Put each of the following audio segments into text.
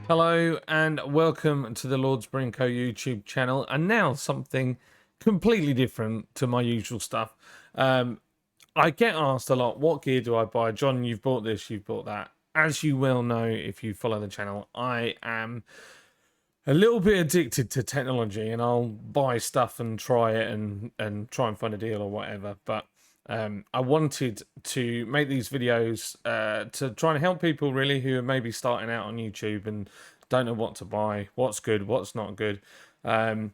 Hello and welcome to the Lord's Brinco YouTube channel, and now something completely different to my usual stuff. I get asked a lot, what gear do I buy? John, you've bought this, you've bought that. As you well know, if you follow the channel, I am a little bit addicted to technology, and I'll buy stuff and try it and try and find a deal or whatever. But I wanted to make these videos to try and help people really who are maybe starting out on YouTube and don't know what to buy, what's good, what's not good, and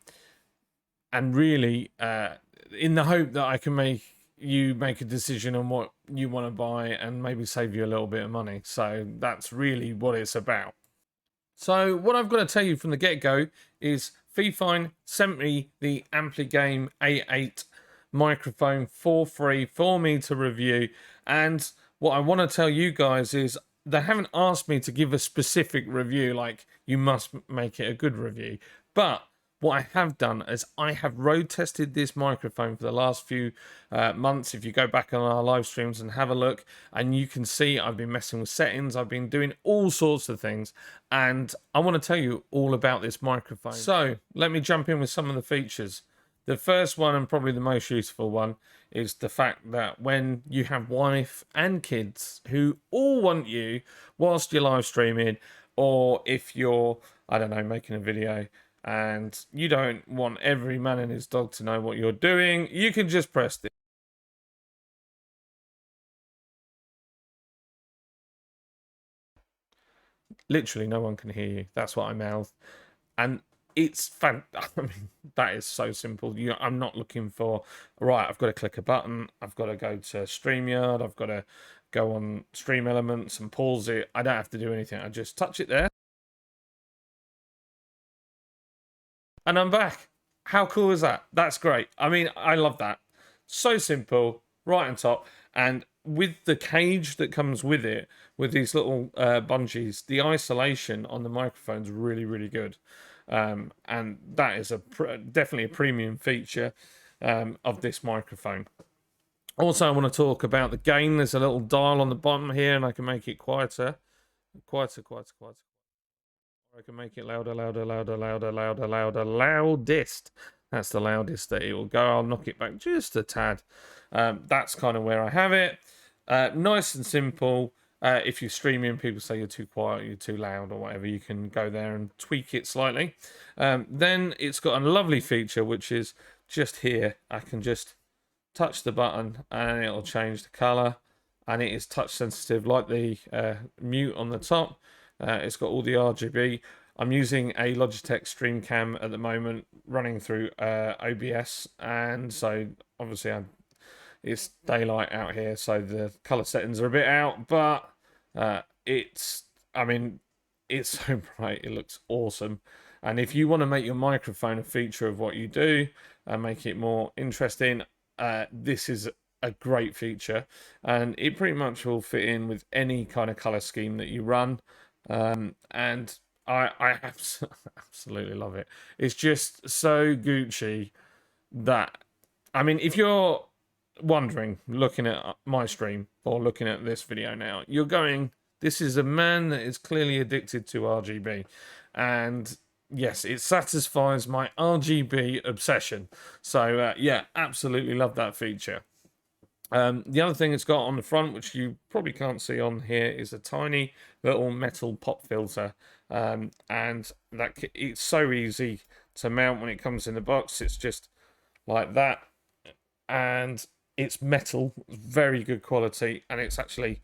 really in the hope that I can make you make a decision on what you want to buy and maybe save you a little bit of money. So that's really what it's about. So what I've got to tell you from the get-go is Fifine sent me the Ampligame A8 microphone for free for me to review, and what I want to tell you guys is they haven't asked me to give a specific review like you must make it a good review, but what I have done is I have road tested this microphone for the last few months. If you go back on our live streams and have a look, and you can see I've been messing with settings, I've been doing all sorts of things, and I want to tell you all about this microphone. So let me jump in with some of the features. The first one, and probably the most useful one, is the fact that when you have wife and kids who all want you whilst you're live streaming, or if you're, I don't know, making a video and you don't want every man and his dog to know what you're doing, you can just press this. Literally no one can hear you. That's what I mouthed. And it's I mean, that is so simple. I'm not looking for, right, I've got to click a button, I've got to go to StreamYard, I've got to go on Stream Elements and pause it. I don't have to do anything. I just touch it there. And I'm back. How cool is that? That's great. I mean, I love that. So simple, right on top. And with the cage that comes with it, with these little bungees, the isolation on the microphone's really, really good. And that is definitely a premium feature of this microphone. Also, I want to talk about the gain. There's a little dial on the bottom here, and I can make it quieter. Quieter. I can make it louder, loudest. That's the loudest that it will go. I'll knock it back just a tad. That's kind of where I have it. Nice and simple. If you're streaming, people say you're too quiet, you're too loud, or whatever, you can go there and tweak it slightly. Then it's got a lovely feature, which is just here. I can just touch the button and it'll change the color, and it is touch sensitive like the mute on the top. It's got all the RGB. I'm using a Logitech StreamCam at the moment, running through OBS, and so obviously it's daylight out here, so the color settings are a bit out, but I mean, it's so bright, it looks awesome. And if you want to make your microphone a feature of what you do and make it more interesting, this is a great feature, and it pretty much will fit in with any kind of color scheme that you run. And I absolutely love it. It's just so Gucci that, I mean, if you're wondering, looking at my stream or looking at this video now, you're going, this is a man that is clearly addicted to RGB. And yes, it satisfies my RGB obsession. So yeah, absolutely love that feature. The other thing it's got on the front, which you probably can't see on here, is a tiny little metal pop filter, and that it's so easy to mount when it comes in the box. It's just like that, and it's metal, very good quality, and it's actually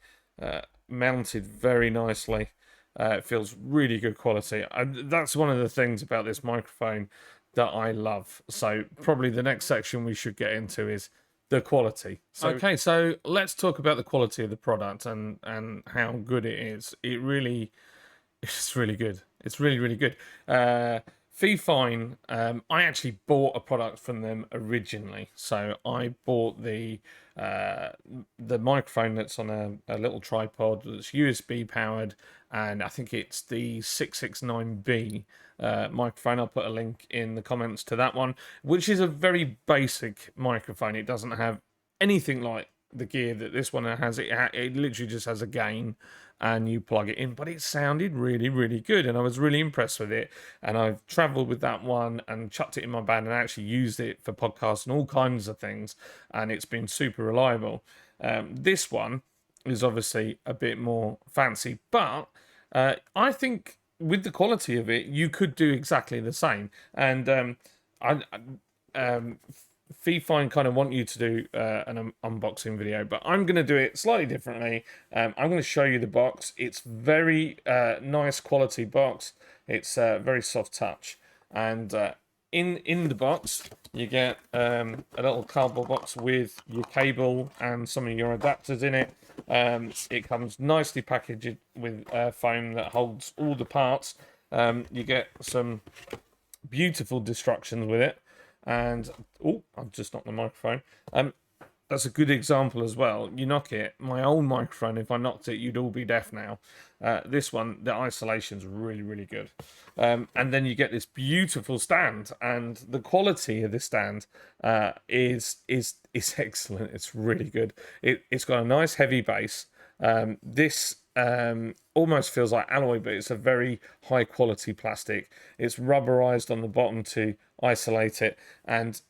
mounted very nicely. It feels really good quality, and that's one of the things about this microphone that I love. So probably the next section we should get into is the quality. Okay, so let's talk about the quality of the product and how good it is. It's really good. It's really good. Fifine, I actually bought a product from them originally. So I bought the microphone that's on a little tripod that's USB powered, and I think it's the 669B microphone. I'll put a link in the comments to that one, which is a very basic microphone. It doesn't have anything like the gear that this one has. It literally just has a gain, and you plug it in. But it sounded really, really good, and I was really impressed with it. And I've travelled with that one and chucked it in my band and actually used it for podcasts and all kinds of things, and it's been super reliable. This one is obviously a bit more fancy, but I think with the quality of it, you could do exactly the same. And Fifine kind of want you to do an unboxing video, but I'm going to do it slightly differently. I'm going to show you the box. It's very nice quality box. It's very soft touch, and in the box you get a little cardboard box with your cable and some of your adapters in it. It comes nicely packaged with foam that holds all the parts. You get some beautiful instructions with it, and oh, I've just knocked the microphone. That's a good example as well. You knock it. My old microphone, if I knocked it, you'd all be deaf now. This one, the isolation's really, really good. And then you get this beautiful stand, and the quality of this stand is excellent. It's really good. It's got a nice heavy base. This almost feels like alloy, but it's a very high quality plastic. It's rubberized on the bottom to isolate it, and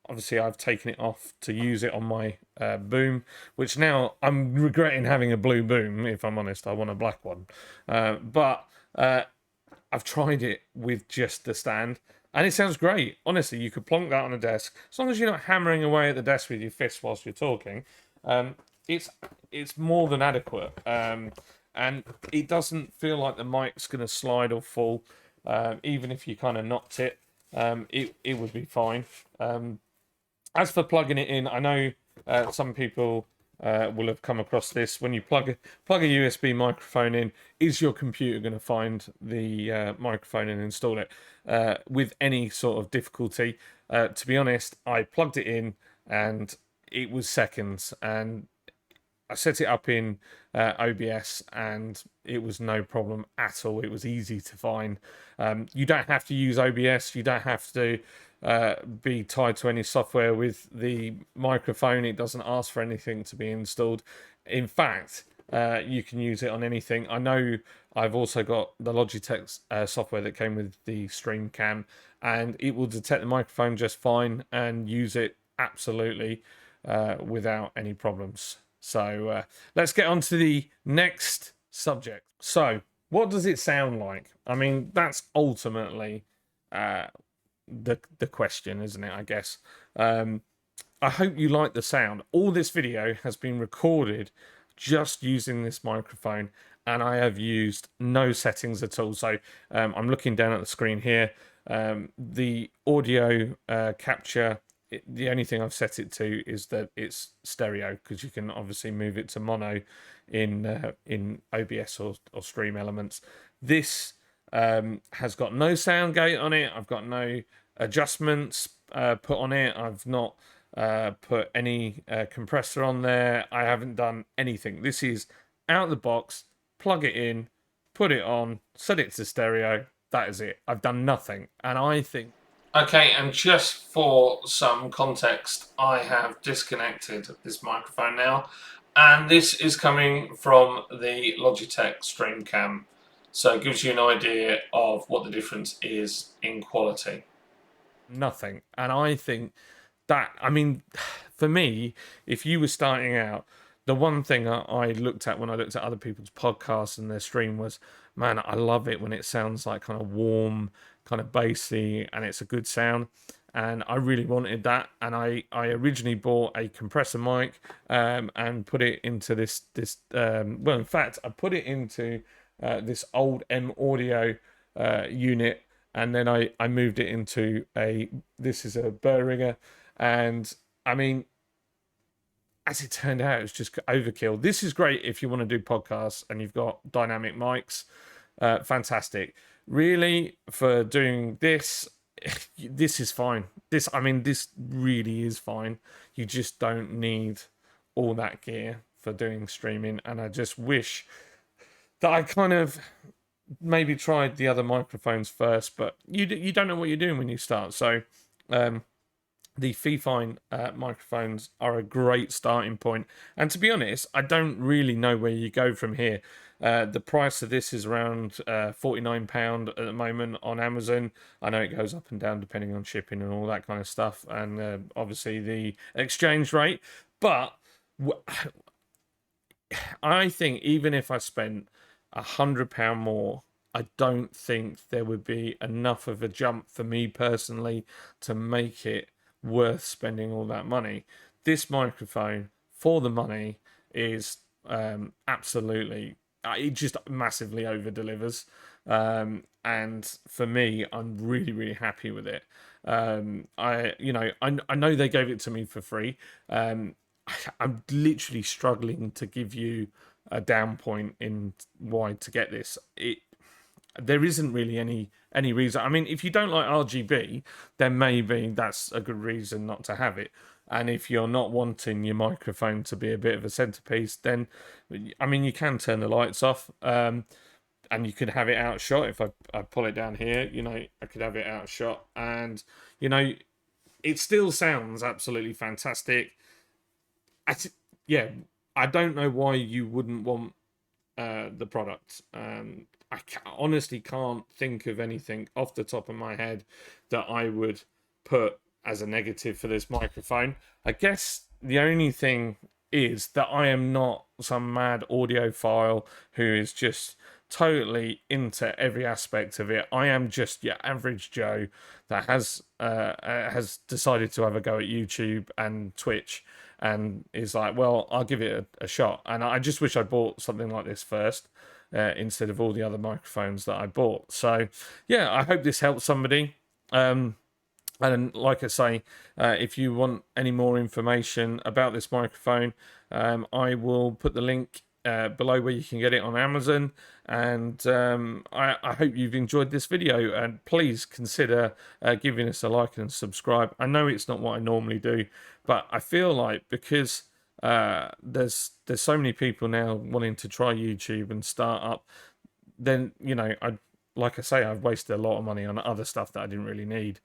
obviously I've taken it off to use it on my boom, which now I'm regretting having a blue boom. If I'm honest, I want a black one. But I've tried it with just the stand, and it sounds great. Honestly, you could plonk that on a desk. As long as you're not hammering away at the desk with your fists whilst you're talking, it's more than adequate. And it doesn't feel like the mic's going to slide or fall. Even if you kind of knocked it, it would be fine. As for plugging it in, I know some people will have come across this. When you plug a USB microphone in, is your computer going to find the microphone and install it with any sort of difficulty? To be honest, I plugged it in and it was seconds, and I set it up in OBS and it was no problem at all. It was easy to find. You don't have to use OBS. You don't have to be tied to any software with the microphone. It doesn't ask for anything to be installed. In fact, you can use it on anything. I know I've also got the Logitech software that came with the Stream Cam, and it will detect the microphone just fine and use it absolutely without any problems. So let's get on to the next subject. So what does it sound like? I mean, that's ultimately the question, isn't it? I guess. I hope you like the sound. All this video has been recorded just using this microphone, and I have used no settings at all. So I'm looking down at the screen here. The audio capture, the only thing I've set it to is that it's stereo, because you can obviously move it to mono in OBS or Stream Elements. This has got no sound gate on it. I've got no adjustments put on it. I've not put any compressor on there. I haven't done anything. This is out of the box, plug it in, put it on, set it to stereo. That is it. I've done nothing. And I think... Okay, and just for some context, I have disconnected this microphone now, and this is coming from the Logitech Stream Cam, so it gives you an idea of what the difference is in quality. Nothing. And I think that, I mean, for me, if you were starting out, the one thing I looked at when I looked at other people's podcasts and their stream was, man, I love it when it sounds like kind of warm, kind of bassy, and it's a good sound. And I really wanted that. And I originally bought a compressor mic and put it into this well, in fact, I put it into this old M Audio unit, and then I moved it into this is a Behringer, and I mean, as it turned out, it was just overkill. This is great if you want to do podcasts and you've got dynamic mics. Fantastic. Really, for doing this, this is fine. This really is fine. You just don't need all that gear for doing streaming. And I just wish that I kind of maybe tried the other microphones first, but you don't know what you're doing when you start. So the Fifine microphones are a great starting point. And to be honest, I don't really know where you go from here. The price of this is around £49 at the moment on Amazon. I know it goes up and down depending on shipping and all that kind of stuff, and obviously the exchange rate. But I think even if I spent £100 more, I don't think there would be enough of a jump for me personally to make it worth spending all that money. This microphone for the money is absolutely, it just massively over delivers, and for me, I'm really happy with it. I know they gave it to me for free. I'm literally struggling to give you a down point in why to get this. There isn't really any reason. I mean, if you don't like RGB, then maybe that's a good reason not to have it. And if you're not wanting your microphone to be a bit of a centerpiece, then I mean, you can turn the lights off, and you could have it out shot. If I pull it down here, I could have it out shot, and it still sounds absolutely fantastic. I don't know why you wouldn't want the product. I honestly can't think of anything off the top of my head that I would put as a negative for this microphone. I guess the only thing is that I am not some mad audiophile who is just totally into every aspect of it. I am just your average Joe that has decided to have a go at YouTube and Twitch, and is like, well, I'll give it a shot. And I just wish I bought something like this first, instead of all the other microphones that I bought. So yeah, I hope this helps somebody. And like I say, if you want any more information about this microphone, I will put the link below where you can get it on Amazon. And I hope you've enjoyed this video, and please consider giving us a like and subscribe. I know it's not what I normally do, but I feel like because there's so many people now wanting to try YouTube and start up, then like I say, I've wasted a lot of money on other stuff that I didn't really need.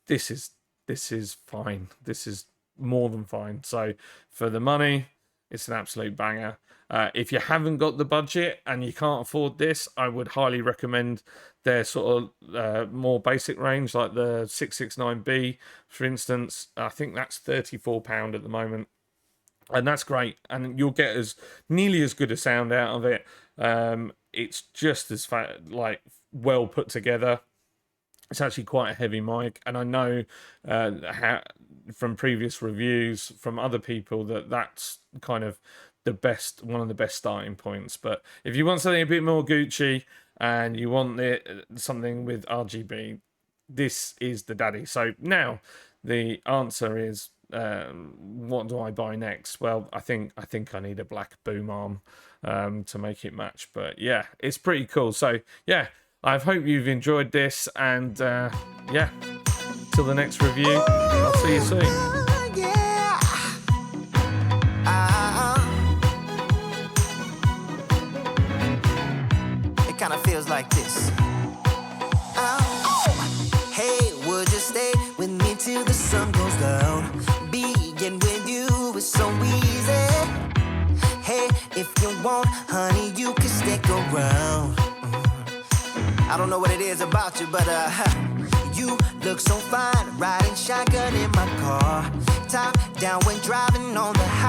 This is fine. This is more than fine. So for the money, it's an absolute banger. If you haven't got the budget and you can't afford this, I would highly recommend their sort of more basic range, like the 669B, for instance. I think that's £34 at the moment. And that's great, and you'll get nearly as good a sound out of it. It's just as well put together. It's actually quite a heavy mic, and I know from previous reviews from other people that's kind of one of the best starting points. But if you want something a bit more Gucci and you want something with RGB, this is the daddy. So now the answer is, what do I buy next? Well, I think I need a black boom arm to make it match. But yeah, it's pretty cool. So yeah, I hope you've enjoyed this, and yeah, till the next review, I'll see you soon. It kind of feels like this. Hey, would you stay with me till the sun goes down? Being with you is so easy. Hey, if you want, honey, you can stick around. I don't know what it is about you, but you look so fine, riding shotgun in my car, top down when driving on the highway.